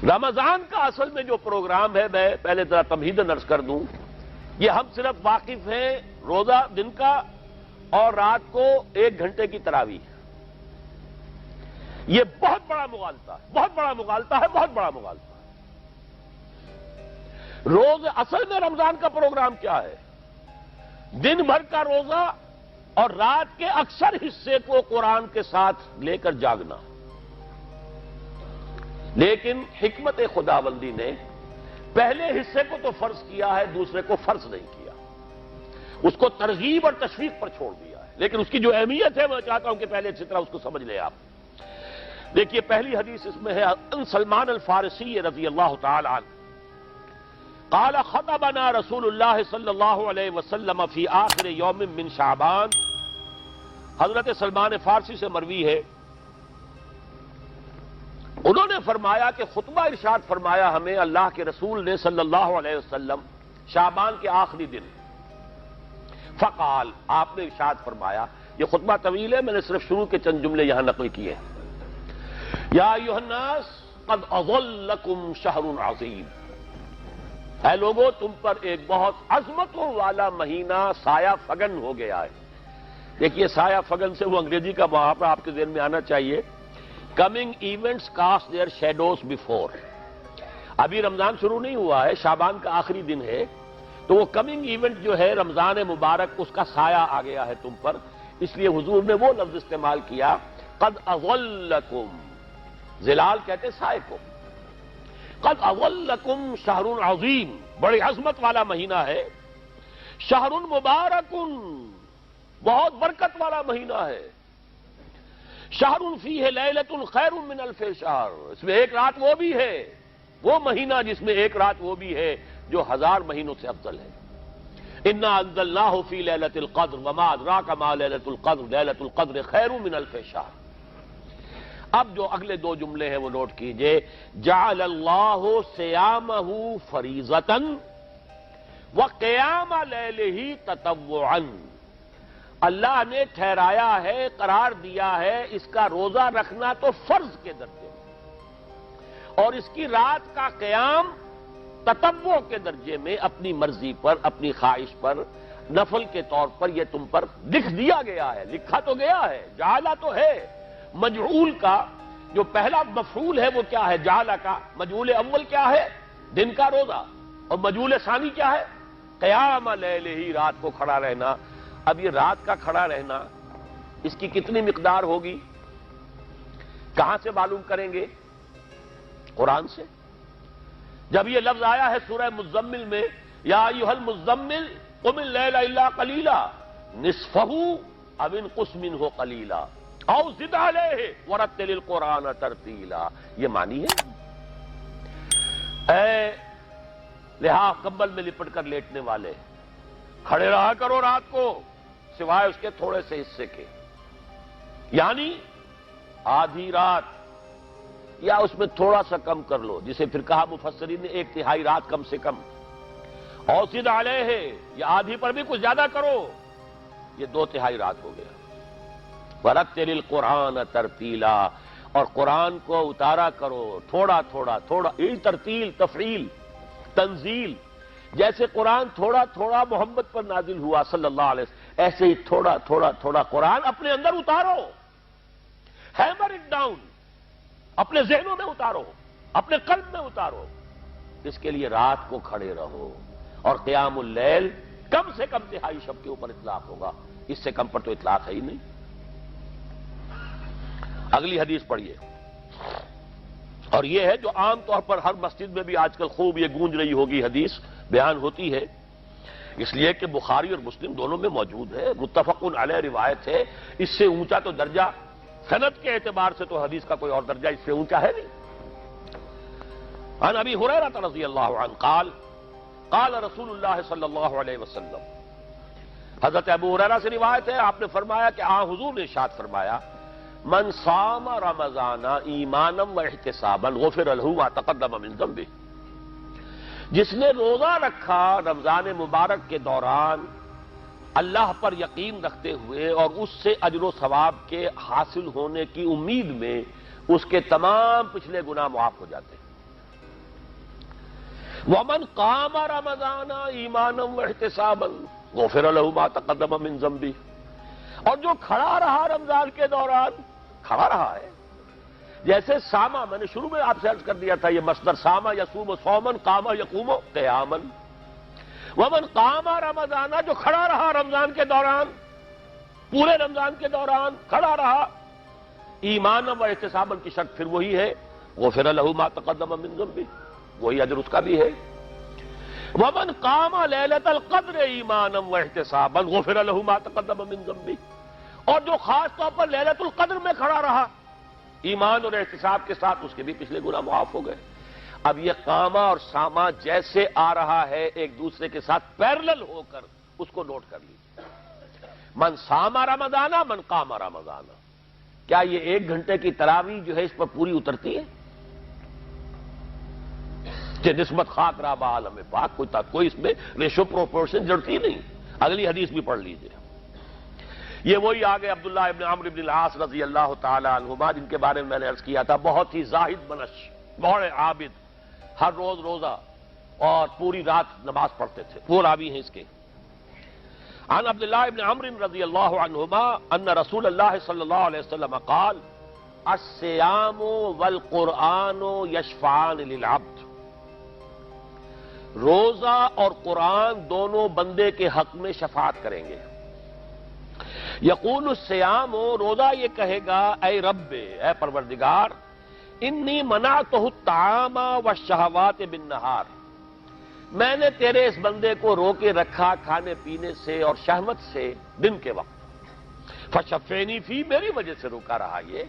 رمضان کا اصل میں جو پروگرام ہے، میں پہلے ذرا تمہیداً عرض کر دوں، یہ ہم صرف واقف ہیں روزہ دن کا اور رات کو 1 گھنٹے کی تراویح۔ یہ بہت بڑا مغالطہ ہے، بہت بڑا مغالطہ ہے، بہت بڑا مغالطہ ہے۔ روز اصل میں رمضان کا پروگرام کیا ہے؟ دن بھر کا روزہ اور رات کے اکثر حصے کو قرآن کے ساتھ لے کر جاگنا۔ لیکن حکمت خداوندی نے پہلے حصے کو تو فرض کیا ہے، دوسرے کو فرض نہیں کیا، اس کو ترغیب اور تشویق پر چھوڑ دیا ہے۔ لیکن اس کی جو اہمیت ہے میں چاہتا ہوں کہ پہلے اچھی طرح اس کو سمجھ لیں آپ۔ دیکھیے پہلی حدیث اس میں ہے ان سلمان الفارسی رضی اللہ تعالی عنہ قال خطبنا رسول اللہ صلی اللہ علیہ وسلم فی آخر یوم من شعبان۔ حضرت سلمان فارسی سے مروی ہے، انہوں نے فرمایا کہ خطبہ ارشاد فرمایا ہمیں اللہ کے رسول نے صلی اللہ علیہ وسلم شعبان کے آخری دن۔ فقال، آپ نے ارشاد فرمایا، یہ خطبہ طویل ہے، میں نے صرف شروع کے چند جملے یہاں نقل کیے ہیں۔ یا ایھا الناس قد اظلکم شہر عظیم، اے لوگو تم پر ایک بہت عظمتوں والا مہینہ سایہ فگن ہو گیا ہے۔ دیکھیے سایہ فگن سے وہ انگریزی کا محاورہ آپ کے ذہن میں آنا چاہیے، coming events cast their shadows before. ابھی رمضان شروع نہیں ہوا ہے، شعبان کا آخری دن ہے، تو وہ کمنگ ایونٹ جو ہے رمضان مبارک، اس کا سایہ آ گیا ہے تم پر، اس لیے حضور نے وہ لفظ استعمال کیا قد اظلکم، ظلال کہتے سائے کو، قد اظلکم شہر عظیم، بڑی عظمت والا مہینہ ہے، شہر مبارک، بہت برکت والا مہینہ ہے، شہر فیہ لیلۃ خیر من الف شہر، اس میں ایک رات وہ بھی ہے، وہ مہینہ جس میں ایک رات وہ بھی ہے جو 1000 مہینوں سے افضل ہے۔ انا انزلناہ فی لیلۃ القدر وما ادراک ما لیلۃ القدر لیلۃ القدر خیر من الف شہر۔ اب جو اگلے 2 جملے ہیں وہ نوٹ کیجئے، جعل اللہ صیامہ فریضۃ وقیام لیلہ تطوعا، اللہ نے ٹھہرایا ہے، قرار دیا ہے اس کا روزہ رکھنا تو فرض کے درجے میں، اور اس کی رات کا قیام تطوع کے درجے میں، اپنی مرضی پر، اپنی خواہش پر، نفل کے طور پر یہ تم پر لکھ دیا گیا ہے، لکھا تو گیا ہے، جعلہ تو ہے۔ مجعول کا جو پہلا مفعول ہے وہ کیا ہے؟ جعلہ کا مجعول اول کیا ہے؟ دن کا روزہ، اور مجعول ثانی کیا ہے؟ قیام لیلہ، رات کو کھڑا رہنا۔ اب یہ رات کا کھڑا رہنا، اس کی کتنی مقدار ہوگی؟ کہاں سے معلوم کریں گے؟ قرآن سے۔ جب یہ لفظ آیا ہے سورہ مزمل میں، یا ایھا المزمل قم اللیل الا قلیلا نصفہ او انقص منہ قلیلا او زد علیہ ورتل القرآن ترتیلا، یہ معنی ہے اے لحاف کمبل میں لپٹ کر لیٹنے والے، کھڑے رہا کرو رات کو سوائے اس کے تھوڑے سے حصے کے، یعنی آدھی رات یا اس میں تھوڑا سا کم کر لو، جسے پھر کہا مفسرین نے 1/3 رات کم سے کم، اور زد علیہ، یا آدھی پر بھی کچھ زیادہ کرو، یہ 2/3 رات ہو گیا۔ وَرَتِّلِ الْقُرْآنَ تَرْتِیلًا، اور قرآن کو اتارا کرو تھوڑا تھوڑا تھوڑا، یہ ترتیل، تفعیل، تنزیل، جیسے قرآن تھوڑا تھوڑا محمد پر نازل ہوا صلی اللہ علیہ وسلم، ایسے ہی تھوڑا تھوڑا تھوڑا قرآن اپنے اندر اتارو، ہیمر اٹ ڈاؤن، اپنے ذہنوں میں اتارو، اپنے قلب میں اتارو۔ اس کے لیے رات کو کھڑے رہو، اور قیام اللیل کم سے کم 1/2 شب کے اوپر اطلاق ہوگا، اس سے کم پر تو اطلاق ہے ہی نہیں۔ اگلی حدیث پڑھیے، اور یہ ہے جو عام طور پر ہر مسجد میں بھی آج کل خوب یہ گونج رہی ہوگی حدیث بیان ہوتی ہے، اس لیے کہ بخاری اور مسلم دونوں میں موجود ہے، متفق علیہ روایت ہے، اس سے اونچا تو درجہ سند کے اعتبار سے تو حدیث کا کوئی اور درجہ اس سے اونچا ہے نہیں۔ عن ابی ہریرہ رضی اللہ عنہ قال قال رسول اللہ صلی اللہ علیہ وسلم، حضرت ابو ہریرہ سے روایت ہے، آپ نے فرمایا کہ حضور نے ارشاد فرمایا، من صام رمضان ایمانا واحتسابا غفر له ما تقدم من ذنبه، جس نے روزہ رکھا رمضان مبارک کے دوران اللہ پر یقین رکھتے ہوئے اور اس سے اجر و ثواب کے حاصل ہونے کی امید میں، اس کے تمام پچھلے گناہ معاف ہو جاتے ہیں۔ ومن قام رمضان ایمانا واحتسابا غفر له ما تقدم من ذنبه، اور جو کھڑا رہا رمضان کے دوران، کھڑا رہا ہے، جیسے ساما، میں نے شروع میں آپ سے عرض کر دیا تھا، یہ مصدر ساما یصوم صوما قام یقوم قیاما، ومن قام رمضان، جو کھڑا رہا رمضان کے دوران، پورے رمضان کے دوران کھڑا رہا، ایمانا و احتسابا کی شرط پھر وہی ہے، غفر له ما تقدم من ذنبه، وہی اجر اس کا بھی ہے۔ ومن قام لیلۃ القدر ایمانا واحتسابا غفر له ما تقدم من ذنبه، اور جو خاص طور پر لیلۃ القدر میں کھڑا رہا ایمان اور احتساب کے ساتھ، اس کے بھی پچھلے گناہ معاف ہو گئے۔ اب یہ قامہ اور ساما جیسے آ رہا ہے ایک دوسرے کے ساتھ پیرلل ہو کر، اس کو نوٹ کر لیجیے۔ من ساما رمضان من قام رمضان، کیا یہ 1 گھنٹے کی تراویح جو ہے اس پر پوری اترتی ہے؟ کہ نسبت خاک رابع عالم پاک، کوئی اس میں ریشو پروپورشن جڑتی نہیں۔ اگلی حدیث بھی پڑھ لیجیے، یہ وہی آگے عبداللہ ابن عمرو ابن العاص رضی اللہ تعالی عنہما، جن کے بارے میں نے عرض کیا تھا، بہت ہی زاہد منش، بڑے عابد، ہر روز روزہ اور پوری رات نماز پڑھتے تھے، وہ راوی ہیں اس کے۔ عن عبداللہ ابن عمرو رضی اللہ عنہما ان رسول اللہ صلی اللہ علیہ وسلم قال الصیام والقرآن یشفعان للعبد، روزہ اور قرآن دونوں بندے کے حق میں شفاعت کریں گے۔ یقول الصیام، روزہ یہ کہے گا اے رب، اے پروردگار، انی منعتہ الطعام والشہوات بالنہار، میں نے تیرے اس بندے کو روکے رکھا کھانے پینے سے اور شہوت سے دن کے وقت، فشفینی فی، میری وجہ سے روکا رہا، یہ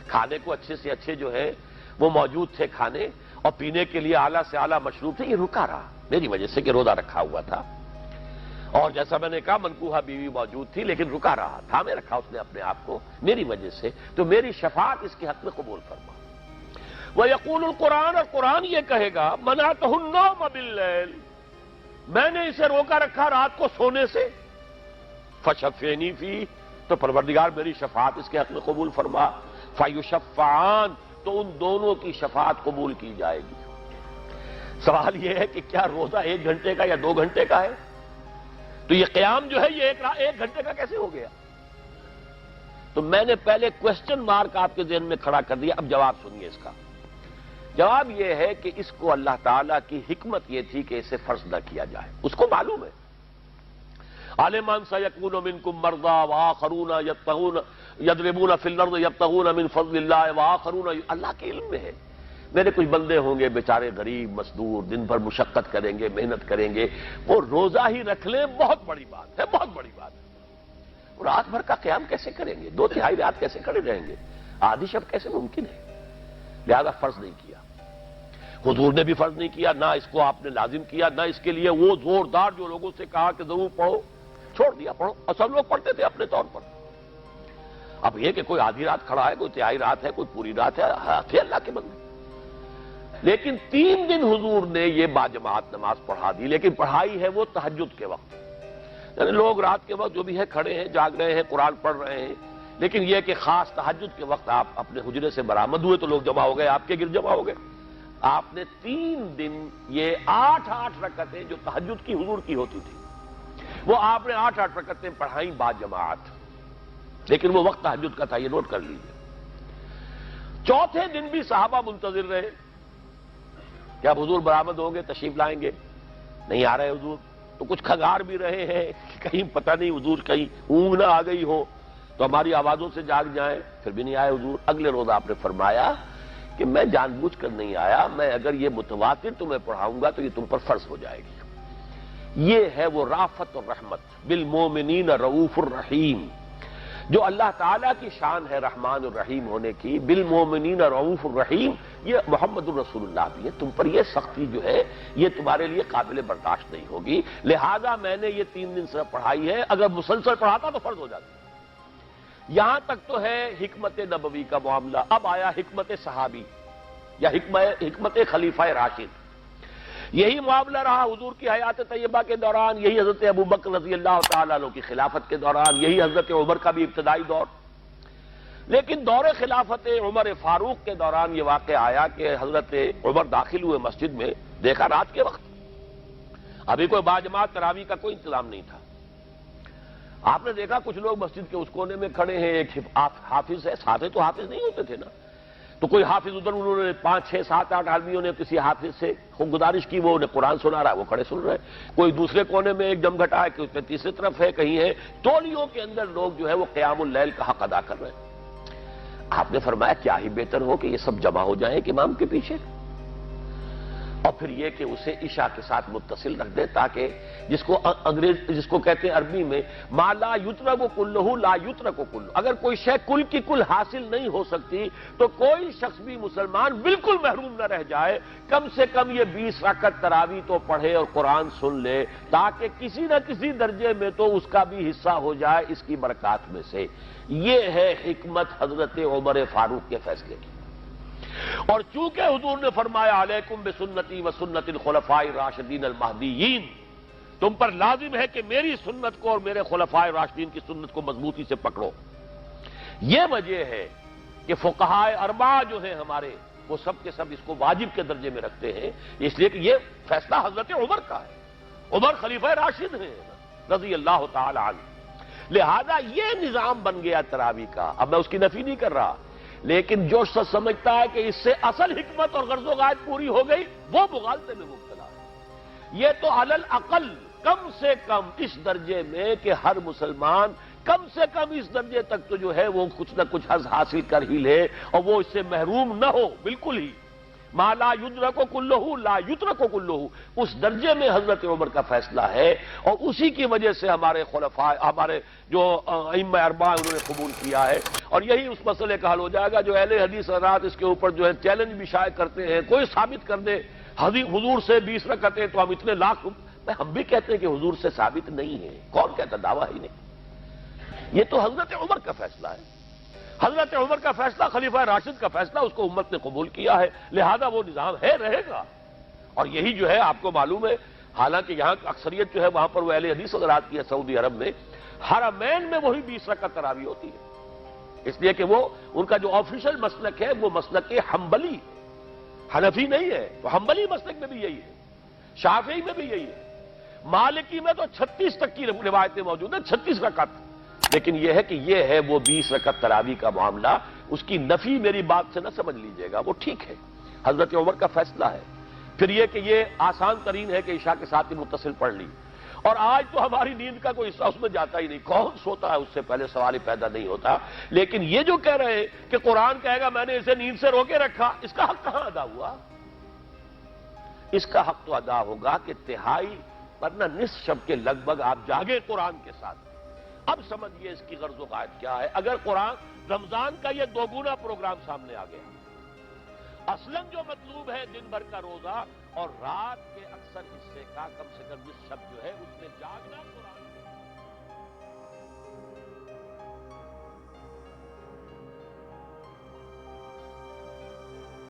کھانے کو اچھے سے اچھے جو ہے وہ موجود تھے کھانے، اور پینے کے لیے اعلیٰ سے اعلیٰ مشروب تھے، یہ رکا رہا میری وجہ سے کہ روزہ رکھا ہوا تھا، اور جیسا میں نے کہا منکوحہ بیوی موجود تھی لیکن رکا رہا، تھامے رکھا اس نے اپنے آپ کو میری وجہ سے، تو میری شفاعت اس کے حق میں قبول فرما۔ وَيَقُولُ الْقُرْآنُ، اور قرآن یہ کہے گا مَنَعْتُهُ النَّوْمَ بِاللَّيْلِ، میں نے اسے روکا رکھا رات کو سونے سے، فَشَفِّعْنِي فِيهِ، تو پروردگار میری شفاعت اس کے حق میں قبول فرما، فَيُشَفَّعَانِ، تو ان دونوں کی شفاعت قبول کی جائے گی۔ سوال یہ ہے کہ کیا روزہ 1 گھنٹے کا یا 2 گھنٹے کا ہے؟ تو یہ قیام جو ہے یہ 1 گھنٹے کا کیسے ہو گیا؟ تو میں نے پہلے کوسچن مارک آپ کے ذہن میں کھڑا کر دیا، اب جواب سنیے اس کا۔ جواب یہ ہے کہ اس کو اللہ تعالیٰ کی حکمت یہ تھی کہ اسے فرض نہ کیا جائے، اس کو معلوم ہے۔ عالمان سیکون منکم مرضی وآخرون یضربون فی الارض یبتغون من فضل اللہ وآخرون، اللہ کے علم میں ہے میرے کچھ بندے ہوں گے بیچارے غریب مزدور، دن بھر مشقت کریں گے، محنت کریں گے، وہ روزہ ہی رکھ لیں، بہت بڑی بات ہے، بہت بڑی بات ہے۔ رات بھر کا قیام کیسے کریں گے؟ 2/3 رات کیسے کھڑے رہیں گے؟ آدھی شب کیسے ممکن ہے؟ لہذا فرض نہیں کیا، حضور نے بھی فرض نہیں کیا، نہ اس کو آپ نے لازم کیا، نہ اس کے لیے وہ زوردار جو لوگوں سے کہا کہ ضرور پڑھو، چھوڑ دیا پڑھو، اور سب لوگ پڑھتے تھے اپنے طور پر۔ اب یہ کہ کوئی آدھی رات کھڑا ہے، کوئی 1/3 رات ہے، کوئی پوری رات ہے، تھے اللہ کے بندے۔ لیکن 3 دن حضور نے یہ باجماعت نماز پڑھا دی، لیکن پڑھائی ہے وہ تہجد کے وقت، یعنی لوگ رات کے وقت جو بھی ہے کھڑے ہیں، جاگ رہے ہیں، قرآن پڑھ رہے ہیں، لیکن یہ کہ خاص تہجد کے وقت آپ اپنے حجرے سے برآمد ہوئے تو لوگ جمع ہو گئے، آپ کے گرد جمع ہو گئے۔ آپ نے 3 دن یہ 8 رکعتیں جو تہجد کی حضور کی ہوتی تھی، وہ آپ نے 8 رکعتیں پڑھائیں باجماعت، لیکن وہ وقت تہجد کا تھا، یہ نوٹ کر لیجیے۔ چوتھے دن بھی صحابہ منتظر رہے کہ اب حضور برآمد ہوں گے، تشریف لائیں گے، نہیں آ رہے حضور، تو کچھ کھنگار بھی رہے ہیں کہ کہیں پتہ نہیں حضور کہیں اونگ نہ آ گئی ہو تو ہماری آوازوں سے جاگ جائیں، پھر بھی نہیں آئے حضور۔ اگلے روز آپ نے فرمایا کہ میں جان بوجھ کر نہیں آیا، میں اگر یہ متواتر تمہیں پڑھاؤں گا تو یہ تم پر فرض ہو جائے گی۔ یہ ہے وہ رافت اور رحمت، بالمومنین رؤوف الرحیم، جو اللہ تعالیٰ کی شان ہے رحمان الرحیم ہونے کی، بالمومنین رؤوف الرحیم، یہ محمد الرسول اللہ بھی ہے، تم پر یہ سختی جو ہے یہ تمہارے لیے قابل برداشت نہیں ہوگی، لہذا میں نے یہ 3 دن صرف پڑھائی ہے، اگر مسلسل پڑھاتا تو فرض ہو جاتی۔ یہاں تک تو ہے حکمت نبوی کا معاملہ، اب آیا حکمت صحابی یا حکمت خلیفہ راشد۔ یہی معاملہ رہا حضور کی حیات طیبہ کے دوران، یہی حضرت ابوبکر رضی اللہ تعالیٰ عنہ کی خلافت کے دوران، یہی حضرت عمر کا بھی ابتدائی دور۔ لیکن دور خلافت عمر فاروق کے دوران یہ واقعہ آیا کہ حضرت عمر داخل ہوئے مسجد میں، دیکھا رات کے وقت ابھی کوئی باجماعت تراویح کا کوئی انتظام نہیں تھا. آپ نے دیکھا کچھ لوگ مسجد کے اس کونے میں کھڑے ہیں، ایک حافظ ہے، ساتھے تو حافظ نہیں ہوتے تھے نا، تو کوئی حافظ ادھر، انہوں نے 5 6 7 8 آدمیوں نے کسی حافظ سے گزارش کی، وہ انہیں قرآن سنا رہا ہے، وہ کھڑے سن رہے ہیں. کوئی دوسرے کونے میں ایک جمگھٹا ہے کہ اس میں تیسری طرف ہے، کہیں ہے، تولیوں کے اندر لوگ جو ہے وہ قیام اللیل کا حق ادا کر رہے ہیں. آپ نے فرمایا کیا ہی بہتر ہو کہ یہ سب جمع ہو جائیں کہ امام کے پیچھے، اور پھر یہ کہ اسے عشاء کے ساتھ متصل رکھ دے، تاکہ جس کو کہتے ہیں عربی میں ما لا یترک کلہ لا یترک کلہ، اگر کوئی شے کل کی کل حاصل نہیں ہو سکتی تو کوئی شخص بھی مسلمان بالکل محروم نہ رہ جائے، کم سے کم یہ 20 رکعت تراویح تو پڑھے اور قرآن سن لے، تاکہ کسی نہ کسی درجے میں تو اس کا بھی حصہ ہو جائے اس کی برکات میں سے. یہ ہے حکمت حضرت عمر فاروق کے فیصلے کی. اور چونکہ حضور نے فرمایا علیکم بسنتی و سنت الخلفاء الراشدین المہدیین، تم پر لازم ہے کہ میری سنت کو اور میرے خلفاء راشدین کی سنت کو مضبوطی سے پکڑو. یہ وجہ ہے کہ فقہاء اربعہ جو ہیں ہمارے، وہ سب کے سب اس کو واجب کے درجے میں رکھتے ہیں، اس لیے کہ یہ فیصلہ حضرت عمر کا ہے. عمر خلیفہ راشد ہیں رضی اللہ تعالی عنہ. لہذا یہ نظام بن گیا تراویح کا. اب میں اس کی نفی نہیں کر رہا، لیکن جو شخص سمجھتا ہے کہ اس سے اصل حکمت اور غرض و غایت پوری ہو گئی، وہ مغالطے میں مبتلا ہے. یہ تو علی الاقل کم سے کم اس درجے میں کہ ہر مسلمان کم سے کم اس درجے تک تو جو ہے وہ کچھ نہ کچھ حظ حاصل کر ہی لے، اور وہ اس سے محروم نہ ہو بالکل ہی. ما لا یدرک کلہ لا یترک کلہ، اس درجے میں حضرت عمر کا فیصلہ ہے، اور اسی کی وجہ سے ہمارے خلفاء، ہمارے جو ائمہ اربعہ انہوں نے قبول کیا ہے. اور یہی اس مسئلے کا حل ہو جائے گا. جو اہل حدیث حضرات اس کے اوپر جو ہے چیلنج بھی شائع کرتے ہیں، کوئی ثابت کر دے حضور سے 20 رکعتیں تو ہم اتنے لاکھ، ہم بھی کہتے ہیں کہ حضور سے ثابت نہیں ہے. کون کہتا؟ دعویٰ ہی نہیں. یہ تو حضرت عمر کا فیصلہ ہے. حضرت عمر کا فیصلہ، خلیفہ راشد کا فیصلہ، اس کو امت نے قبول کیا ہے، لہذا وہ نظام ہے، رہے گا. اور یہی جو ہے آپ کو معلوم ہے، حالانکہ یہاں اکثریت جو ہے وہاں پر وہ اہل حدیث حضرات کی ہے سعودی عرب میں، حرمین میں وہی 20 رکعت تراویح ہوتی ہے. اس لیے کہ وہ ان کا جو آفیشل مسلک ہے وہ مسلک حنبلی، حنفی نہیں ہے. تو حنبلی مسلک میں بھی یہی ہے، شافعی میں بھی یہی ہے، مالکی میں تو 36 تک کی روایتیں موجود ہیں، 36 رکعت. لیکن یہ ہے کہ یہ ہے وہ 20 رکعت تراویح کا معاملہ. اس کی نفی میری بات سے نہ سمجھ لیجئے گا، وہ ٹھیک ہے، حضرت عمر کا فیصلہ ہے. پھر یہ کہ یہ آسان ترین ہے کہ عشاء کے ساتھ ہی متصل پڑھ لی. اور آج تو ہماری نیند کا کوئی حصہ اس میں جاتا ہی نہیں. کون سوتا ہے اس سے پہلے؟ سوال ہی پیدا نہیں ہوتا. لیکن یہ جو کہہ رہے ہیں کہ قرآن کہے گا میں نے اسے نیند سے روکے رکھا، اس کا حق کہاں ادا ہوا؟ اس کا حق تو ادا ہوگا کہ تہائی ورنہ نصف شب کے لگ بھگ آپ جاگے قرآن کے ساتھ. اب سمجھیے اس کی غرض و غایت کیا ہے. اگر قرآن رمضان کا یہ دوگنا پروگرام سامنے آ گیا، اصلاً جو مطلوب ہے دن بھر کا روزہ اور رات کے اکثر حصے کا کم سے کم نصف شب جو ہے اس میں جاگنا قرآن